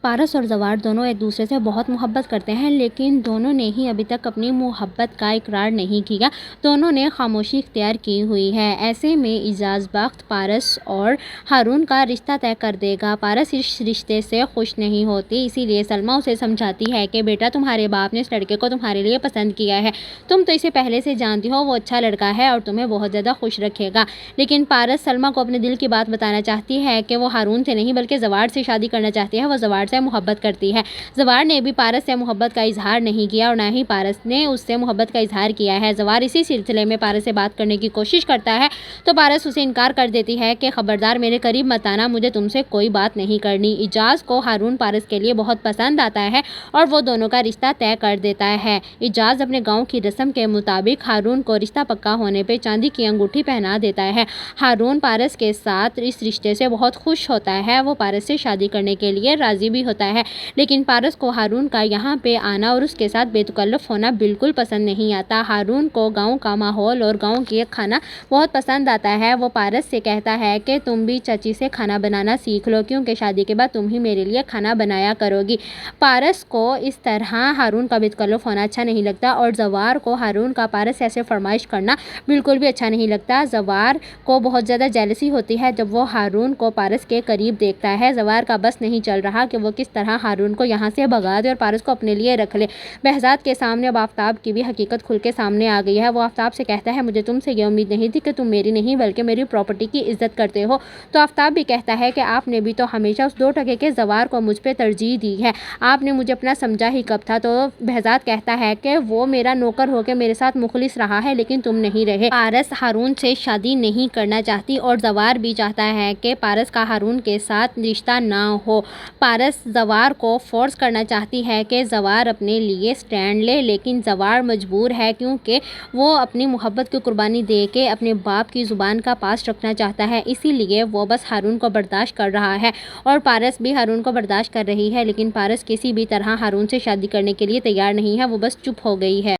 پارس اور زوار دونوں ایک دوسرے سے بہت محبت کرتے ہیں، لیکن دونوں نے ہی ابھی تک اپنی محبت کا اقرار نہیں کیا۔ دونوں نے خاموشی اختیار کی ہوئی ہے۔ ایسے میں اعجاز بخت پارس اور ہارون کا رشتہ طے کر دے گا۔ پارس اس رشتے سے خوش نہیں ہوتی، اسی لیے سلمیٰ اسے سمجھاتی ہے کہ بیٹا، تمہارے باپ نے اس لڑکے کو تمہارے لیے پسند کیا ہے، تم تو اسے پہلے سے جانتی ہو، وہ اچھا لڑکا ہے اور تمہیں بہت زیادہ خوش رکھے گا۔ لیکن پارس سلمیٰ کو اپنے دل کی بات بتانا چاہتی ہے کہ وہ ہارون سے نہیں بلکہ زوار سے شادی کرنا چاہتی ہے۔ وہ زوار سے محبت کرتی ہے۔ زوار نے بھی پارس سے محبت کا اظہار نہیں کیا اور نہ ہی پارس نے اس سے محبت کا اظہار کیا ہے۔ زوار اسی سلسلے میں پارس سے بات کرنے کی کوشش کرتا ہے تو پارس اسے انکار کر دیتی ہے کہ خبردار، میرے قریب مت آنا، مجھے تم سے کوئی بات نہیں کرنی۔ اعجاز کو ہارون پارس کے لیے بہت پسند آتا ہے اور وہ دونوں کا رشتہ طے کر دیتا ہے۔ اعجاز اپنے گاؤں کی رسم کے مطابق ہارون کو رشتہ پکا ہونے پہ چاندی کی انگوٹھی پہنا دیتا ہے۔ ہارون پارس کے ساتھ اس رشتے سے بہت خوش ہوتا ہے، وہ پارس سے شادی کرنے کے لیے راضی بھی ہوتا ہے، لیکن پارس کو ہارون کا یہاں پہ آنا اور اس کے ساتھ بے تکلف ہونا بالکل پسند نہیں آتا۔ ہارون کو گاؤں کا ماحول اور گاؤں کی کھانا بہت پسند آتا ہے۔ وہ پارس سے کہتا ہے کہ تم بھی چچی سے کھانا بنانا سیکھ لو، کیونکہ شادی کے بعد تم ہی میرے لیے کھانا بنایا کرو گی۔ پارس کو اس طرح ہارون کا بے تکلف ہونا اچھا نہیں لگتا اور زوار کو ہارون کا پارس سے ایسے فرمائش کرنا بالکل بھی اچھا نہیں لگتا۔ زوار کو بہت زیادہ جیلسی ہوتی ہے جب وہ ہارون کو پارس کے قریب دیکھتا ہے۔ زوار کا بس نہیں چل رہا کہ وہ کس طرح ہارون کو یہاں سے بھگا دے اور پارس کو اپنے لیے رکھ لے۔ بہزاد کے سامنے اب آفتاب کی بھی حقیقت کھل کے سامنے آ گئی ہے۔ وہ آفتاب سے کہتا ہے، مجھے تم سے یہ امید نہیں تھی کہ تم میری نہیں بلکہ میری پراپرٹی کی عزت کرتے ہو۔ تو آفتاب بھی کہتا ہے کہ آپ نے بھی تو ہمیشہ اس 2 ٹکے کے زوار کو مجھ پہ ترجیح دی ہے، آپ نے مجھے اپنا سمجھا ہی کب تھا۔ تو بہزاد کہتا ہے کہ وہ میرا نوکر ہو کے میرے ساتھ مخلص رہا ہے، لیکن تم نہیں رہے۔ پارس ہارون سے شادی نہیں کرنا چاہتی اور زوار بھی چاہتا ہے کہ پارس کا ہارون کے ساتھ رشتہ نہ ہو۔ پارس زوار کو فورس کرنا چاہتی ہے کہ زوار اپنے لیے سٹینڈ لے، لیکن زوار مجبور ہے کیونکہ وہ اپنی محبت کی قربانی دے کے اپنے باپ کی زبان کا پاس رکھنا چاہتا ہے، اسی لیے وہ بس ہارون کو برداشت کر رہا ہے اور پارس بھی ہارون کو برداشت کر رہی ہے، لیکن پارس کسی بھی طرح ہارون سے شادی کرنے کے لیے تیار نہیں ہے، وہ بس چپ ہو گئی ہے۔